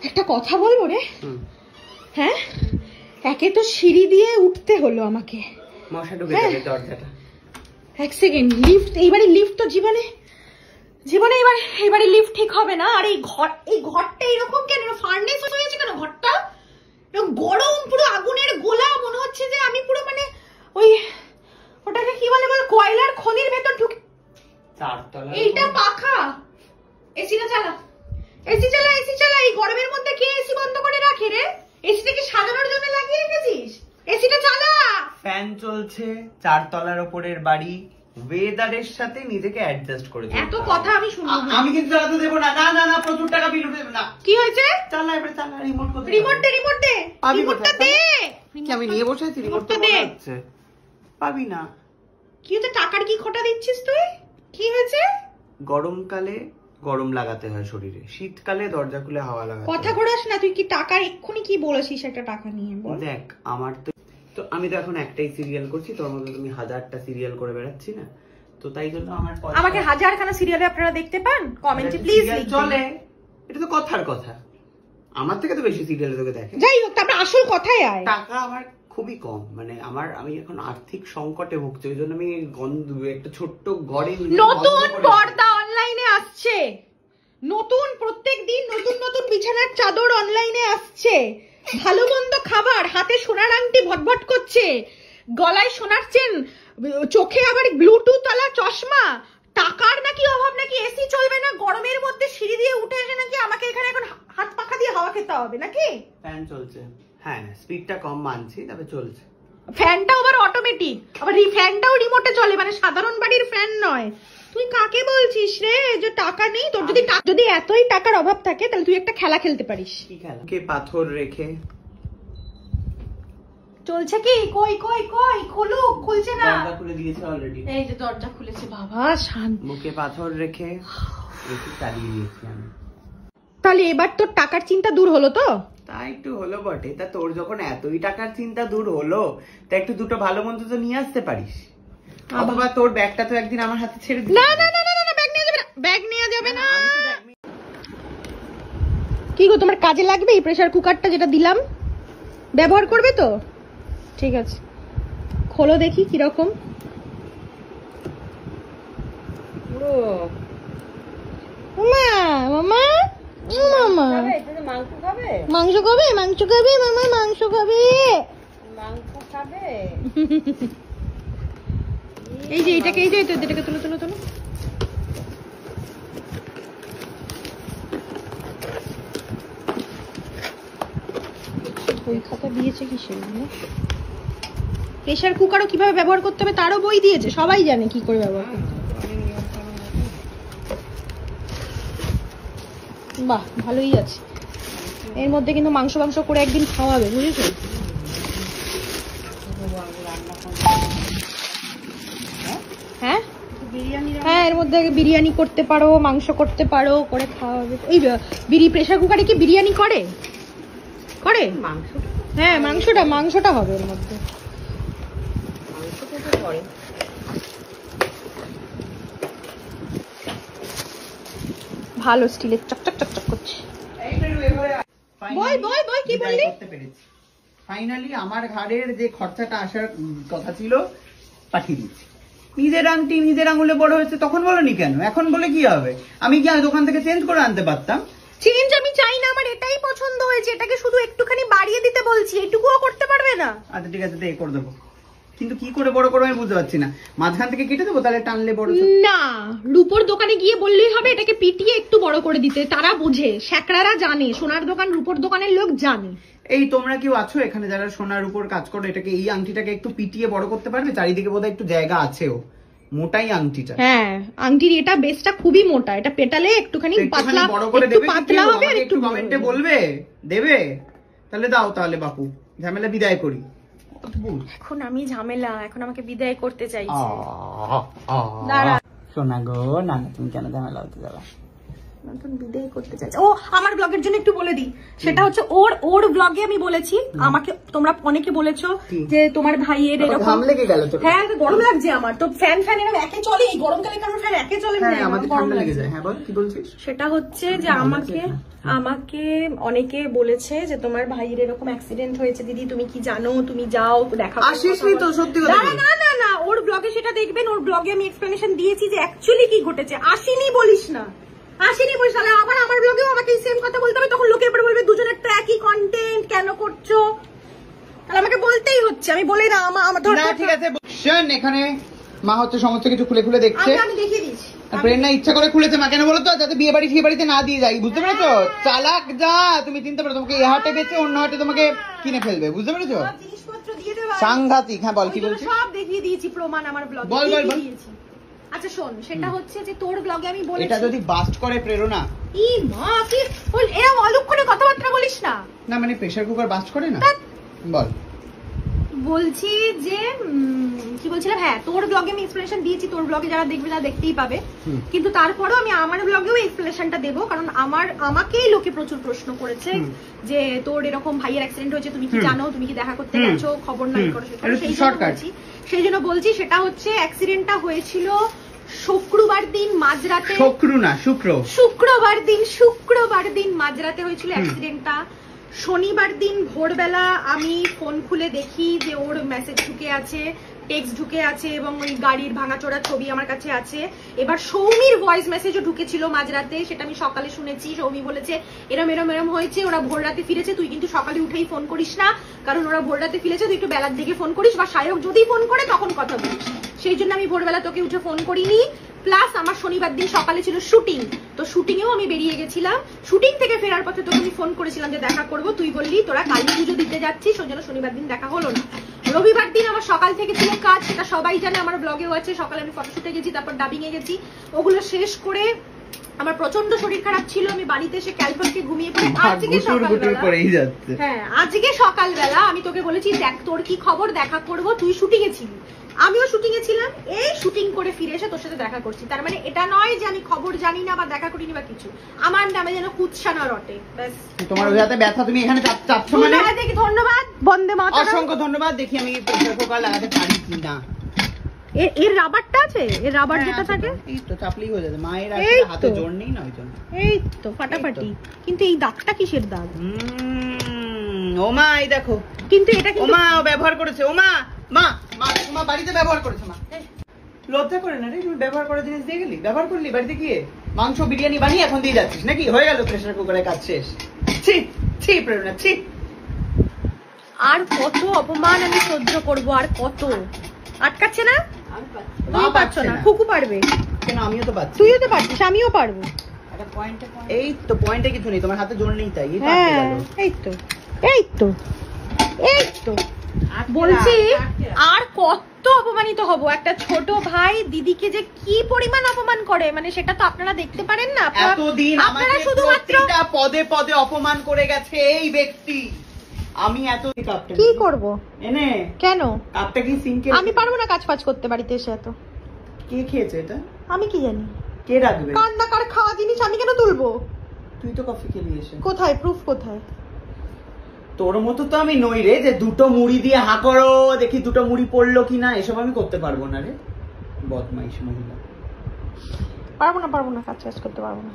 একটা কথা বলবো রে। হ্যাঁ, একে তো সিঁড়ি দিয়ে উঠতে হলো আমাকে। মশা ঢুকে যাবে দরজাটা। এক সেকেন্ড, লিফট, এইবারে লিফট তো জীবনে এইবারে লিফট ঠিক হবে না। আর এই ঘরটা এরকম কেন, ফার্নেস হয়েছে কেন ঘরটা? গরম, পুরো আগুনের গোলা, মনে হচ্ছে যে আমি পুরো মানে ওই ওটাকে কি বলে কয়লার খনির ভেতর ঢুকে। এইটা পাখা, এসিটা চালা, এসি চালা, এসি চালা। এই গরমের মধ্যে কে এসি বন্ধ করে রাখে রে? এসিটা কি সাজানোর জন্য লাগিয়ে রেখেছিস? এসিটা চালা। ফ্যান চলছে, 4 তলার উপরের বাড়ি, ওয়েদারের সাথে নিজেকে অ্যাডজাস্ট করে দিতে। এত কথা আমি শুনবো না। আমি কিন্তু চালাতে দেব না। না না না, প্রচুর টাকা বিল উঠে যাবে। না, কি হয়েছে? চালা এবারে, চালা। রিমোট কোথায়? রিমোট দে, রিমোট দে, রিমোটটা দে। কি আমি নিয়ে বসে আছি? রিমোটটা দে। পাবি না। কি হচ্ছে? টাকার কি খোটা দিচ্ছিস তুই? কি হয়েছে? গরমকালে গরম লাগাতে হয় শরীরে, শীতকালে দরজা খুলে হাওয়া লাগাতে। কথা ঘোরাস না তুই। কি টাকার এক্ষুনি কি বলেছিস একটা টাকা নিয়ে? বল। দেখ, আমার তো আমি তো এখন একটাই সিরিয়াল করছি, তোর মতো তুমি 1000টা সিরিয়াল করে বেড়াচ্ছি না, তো তাই জন্য আমাকে 1000খানা সিরিয়ালে আপনারা দেখতে পান? কমেন্টে প্লিজ চলে। এটা তো কথার কথা, আমার থেকে তো বেশি সিরিয়ালে তোকে দেখে। যাই হোক, তারপর আসল কথায় আয়। টাকা আমার খুবই কম, মানে আমি এখন আর্থিক সংকটে ভুগছি, ওই জন্য আমি একটা ছোট্ট ঘরে নতুন পর্দা অনলাইনে আসছে, নতুন প্রত্যেক দিন নতুন নতুন বিছানার চাদর অনলাইনে আসছে, ভালো মন্দ খাবার, হাতে সোনার আংটি ভটভট করছে, গলায় সোনার চেন, চোখে আবার ব্লুটুথ ওয়ালা চশমা। টাকার নাকি অভাব, নাকি এসি চলবে না, গরমের মধ্যে সিঁড়ি দিয়ে উঠে এসে নাকি আমাকে এখানে এখন হাত পাখা দিয়ে হাওয়া খেতে হবে নাকি? ফ্যান চলছে, হ্যাঁ স্পিডটা কম মানছি, তবে চলছে। ফ্যানটাও আবার অটোমেটিক, আবার ফ্যানটাও রিমোটে চলে, মানে সাধারণ বাড়ির ফ্যান নয়। তুই কাকে বলছিস রে যে টাকা নেই? তোর যদি এতই টাকার অভাব থাকে তাহলে তুই একটা খেলা খেলতে পারিস। কি খেলা? কে পাথর রেখে চলছে কি? কই কই কই, খুলছে না। দরজা খুলে দিয়েছে অলরেডি। এই যে দরজা খুলেছে। বাবা শান্ত। মুখে পাথর রেখে এসি চালিয়ে দিয়েছি আমি। তাহলে এবার তোর টাকার চিন্তা দূর হলো তো? তা একটু হলো বটে। তা তোর যখন এতই টাকার চিন্তা দূর হলো, তা একটু দুটো ভালো মন্দ তো নিয়ে আসতে পারিস। অথবা তোর ব্যাগটা তো একদিন আমার হাতে ছেড়ে দিবি। না না না না না, ব্যাগ নিয়ে যাবে না, ব্যাগ নিয়ে যাবে না। কি গো, তোমার কাজে লাগবে এই প্রেসার কুকারটা যেটা দিলাম? ব্যবহার করবে তো? ঠিক আছে, খোলো দেখি কিরকম। মামা মামা মাংস খাবে, মাংস খাবে মামা, মাংস খাবে, মাংস খাবে। এই যে এটাকে, এই যে এটাকে তুলো তুলো তুলো। বই খাতা দিয়েছে কি সেগুলো? প্রেসার কুকারও কিভাবে ব্যবহার করতে হবে তারও বই দিয়েছে, সবাই জানে কি করে ব্যবহার করতে হবে। বাহ, ভালোই আছে। এর মধ্যে কিন্তু মাংস করে একদিন খাওয়াবে, বুঝেছো? হ্যাঁ হ্যাঁ, এর মধ্যে বিরিয়ানি করতে পারো, মাংস করতে পারো, করে খাওয়াবে। এই প্রেসার কুকারে কি বিরিয়ানি করে? হ্যাঁ, মাংসটা হবে এর মধ্যে। ভালো স্টিলের, চকচক চকচক করছে। বল কি বললি? ফাইনালি আমার ঘাড়ের যে খরচাটা আসার কথা ছিল পাঠিয়ে দিচ্ছি। নিজের আংটি নিজের আঙুলে বড় হয়েছে, তখন বলনি কেন? এখন বলে কি হবে? আমি কি দোকান থেকে চেঞ্জ করে আনতে পারতাম? চেঞ্জ আমি চাই না, আমার এটাই পছন্দ হয়েছে। এটাকে শুধু একটুখানি বাড়িয়ে দিতে বলছি, এটুকুও করতে পারবে না? আচ্ছা ঠিক আছে, এই করে দেবো, কিন্তু কি করে বড় করবো আমি বুঝতে পারছি না। মাঝখান থেকে কেটে দেবো, তাহলে টানলে বড় না। রূপোর দোকানে গিয়ে বললেই হবে এটাকে পিটিয়ে একটু বড় করে দিতে, তারা বোঝে, শ্যাকরারা জানে, সোনার দোকান রূপোর দোকানের লোক জানে। এই তোমরা কেউ আছো এখানে যারা সোনার উপর কাজ করো? এটাকে, এই আংটিটাকে একটু পিটিয়ে বড় করতে পারবে? চারিদিকে বোধহয় একটু জায়গা আছেও। মোটাই আংটিটা। হ্যাঁ, আংটির এটা বেসটা খুবই মোটা, এটা পেটালে একটুখানি পাতলা, একটু পাতলা হবে। আর একটু কমেন্টে বলবে দেবে, তাহলে দাও, তাহলে বাপু ঝামেলা বিদায় করি। এখন আমি ঝামেলা, এখন আমাকে বিদায় করতে চাইছে। শোনা গো, না তুমি কেন ঝামেলা হতে যাবা? নতুন বিদায় করতে চাইছে। ও আমার ব্লগের জন্য একটু বলে দিই, সেটা হচ্ছে ওর ব্লগে আমি বলেছি, আমাকে তোমরা অনেকে বলেছো যে তোমার ভাইয়ের এরকম ঘাম লেগে গেল তো। হ্যাঁ গরম লাগছে আমার তো, ফ্যান এরকম একে চলে, এই গরমকালে কারণ ফ্যান একে চলে না, আমাদের ঠান্ডা লেগে যায়। হ্যাঁ বল কি বলছিস? সেটা হচ্ছে যে আমাকে অনেকে বলেছে যে তোমার ভাইয়ের এরকম অ্যাক্সিডেন্ট হয়েছে দিদি, তুমি কি জানো, তুমি যাও দেখা আসিসনি তো সত্যি কথা। না ওর ব্লগে সেটা দেখবেন, ওর ব্লগে আমি এক্সপ্লেনেশন দিয়েছি যে অ্যাকচুয়ালি কি ঘটেছে। আসিনি বলিস না, তাহলে আবার আমার ব্লগেও আমাকে সেম কথা বলতে হবে, তখন লোকের পরে বলবে দুজনের তো একই কন্টেন্ট কেন করছো, তাহলে আমাকে বলতেই হচ্ছে, আমি বলি না আমার ঠিক আছে। এখানে মা হচ্ছে সমস্ত কিছু খুলে খুলে দেখছে, আমি দেখিয়ে দিচ্ছি। প্রেরণা ইচ্ছা করে খুলেছে মা, কেন বলো তো, যাতে বিয়ে বাড়ি ফিয়ে বাড়িতে না দিয়ে যাই, বুঝতে পেরেছো? চালাক যা, তুমি চিনতে পারো, তোমাকে এ হাটে বেচে অন্য হাটে তোমাকে কিনে ফেলবে, বুঝতে পেরেছো? সাংঘাতিক। হ্যাঁ বল কি বলছিস? সব দেখিয়ে দিয়েছি প্রমাণ আমার ব্লগে, বল। আচ্ছা শোন, সেটা হচ্ছে যে তোর ব্লগে আমি বলেছি, এটা যদি বাস্ট করে প্রেরণা, ই মা কি বল, এরকম অলক্ষণে কথাবার্তা বলিস না। না মানে প্রেসার কুকার বাস্ট করে না, বল। বলছি যে কি বলছিলাম, হ্যাঁ তোর ব্লগে আমি এক্সপ্লেনেশন দিয়েছি, তোর ব্লগে যারা দেখবে তারা দেখতেই পাবে, কিন্তু তারপরেও আমি আমার ব্লগেও এক্সপ্লেনেশনটা দেবো, কারণ আমাকেই লোকে প্রচুর প্রশ্ন করেছে যে তোর এরকম ভাইয়ের অ্যাক্সিডেন্ট হয়েছে, তুমি কি জানো, তুমি কি দেখা করতে গেছো, খবর নাই করো, সেই জন্য বলছি। সেটা হচ্ছে অ্যাক্সিডেন্টটা হয়েছিল শুক্রবার দিন মাঝরাতে, শুক্রবার দিন মাঝরাতে হয়েছিল অ্যাক্সিডেন্টটা। শনিবার দিন ভোরবেলা আমি ফোন খুলে দেখি যে ওর মেসেজ ঢুকে আছে, টেক্সট ঢুকে আছে, এবং ওই গাড়ির ভাঙাচোরা ছবি আমার কাছে আছে। এবার সৌমির ভয়েস মেসেজও ঢুকেছিল মাঝরাতে, সেটা আমি সকালে শুনেছি। সৌমি বলেছে এরম হয়েছে, ওরা ভোর রাতে ফিরেছে, তুই কিন্তু সকালে উঠেই ফোন করিস না, কারণ ওরা ভোর রাতে ফিরেছে, তুই একটু বেলার দিকে ফোন করিস, বা সায়ক যদি ফোন করে তখন কথা বলিস, সেই জন্য আমি ভোরবেলা তোকে উঠে ফোন করিনি। প্লাস আমার শনিবার দিন সকালে ছিল শুটিং, তো শুটিং এও আমি বেরিয়ে গেছিলাম, শুটিং থেকে ফেরার পথে তোকে আমি ফোন করেছিলাম যে দেখা করবো, তুই বললি তোরা কালী পুজো দিতে যাচ্ছিস, ওই জন্য শনিবার দিন দেখা হলো না। রবিবার দিন আমার সকাল থেকে ছিল কাজ, সেটা সবাই জানে, আমার ব্লগেও আছে। সকালে আমি ফটোশুটে গেছি, তারপর ডাবিং এ গেছি, ওগুলো শেষ করে আমার প্রচন্ড শরীর খারাপ ছিল, আমি বাড়িতে এসে ক্যালফনকে ঘুমিয়ে পড়ে আজকে সকালবেলা আমি তোকে বলেছি দেখ তোর কি খবর, দেখা করবো, তুই শুটিং এ ছিলি, আমিও শুটিং এ ছিলাম, এই শুটিং করে ফিরে এসে তোর সাথে দেখা করছি। তার মানে এটা নয় যে আমি খবর জানি না বা দেখা করিনি বা কিছু, আমার নামে যেন কুৎসা না রটে। তোমার হাতে ব্যথা, তুমি এখানে চাপছো মানে। দেখি ধন্যবাদ, বন্দে মাতরম, অসংখ্য ধন্যবাদ। দেখি আমি প্রেসার কুকার লাগাতে পারি কিনা। এর রাবারটা আছে, এর রাবার যেটা থাকে, এই তো চাপলেই হয়ে যাবে। মায়ের হাতে জোর নেই না, ওই জন্য এই তো ফাটাফাটি। কিন্তু এই দাগটা কিসের দাগ? ও মা এই দেখো, কিন্তু এটা ও মা ব্যবহার করেছে, ও মা মা বাড়িতে ব্যবহার করেছে। মা লজ্জা করে না রে, তুমি ব্যবহার করার জিনিস দিয়ে গেলি, ব্যবহার করলি বাড়িতে গিয়ে, মাংস বিরিয়ানি বানিয়ে এখন দিয়ে যাচ্ছিস নাকি? হয়ে গেল প্রেসার কুকারের কাজ শেষ। ছি প্রেরণা, ছি। আর কত অপমান আমি সহ্য করব, আর কত? আটকাচ্ছে না, তুমি পারছো না, খুকু পারবে কেন? আমিও তো পারছি, তুইও তো পারছিস, আমিও পারবো। এই তো পয়েন্টে কিছু নেই, তোমার হাতে জোর নেই তাই। এই তো বলছি, আর কত অপমানিত হব? একটা ছোট ভাই দিদিকে যে কি পরিমাণ অপমান করে, মানে সেটা তো আপনারা দেখতে পারেন না। এতদিন আমাকে শুধুমাত্র পদে পদে অপমান করে গেছে এই ব্যক্তি, আমি এত কি করব এনে কেন? কাপটা কি সিঙ্কে? আমি পারবো না কাজ ফাজ করতে বাড়িতে এসে। এত কে খেয়েছে এটা? আমি কি জানি, কে রাখবে? কান্নাকার খাওয়া জিনিস আমি কেন তুলবো? তুই তো কফি খেলি এসে। কোথায় প্রুফ, কোথায়? তোর মতো তো আমি নই রে, যে দুটো মুড়ি দিয়ে হা করো দেখি দুটো মুড়ি পড়লো কিনা, এসব আমি করতে পারবো না রে, বদমাইশ মহিলা। পারবো না, কাজ করতে পারবো না।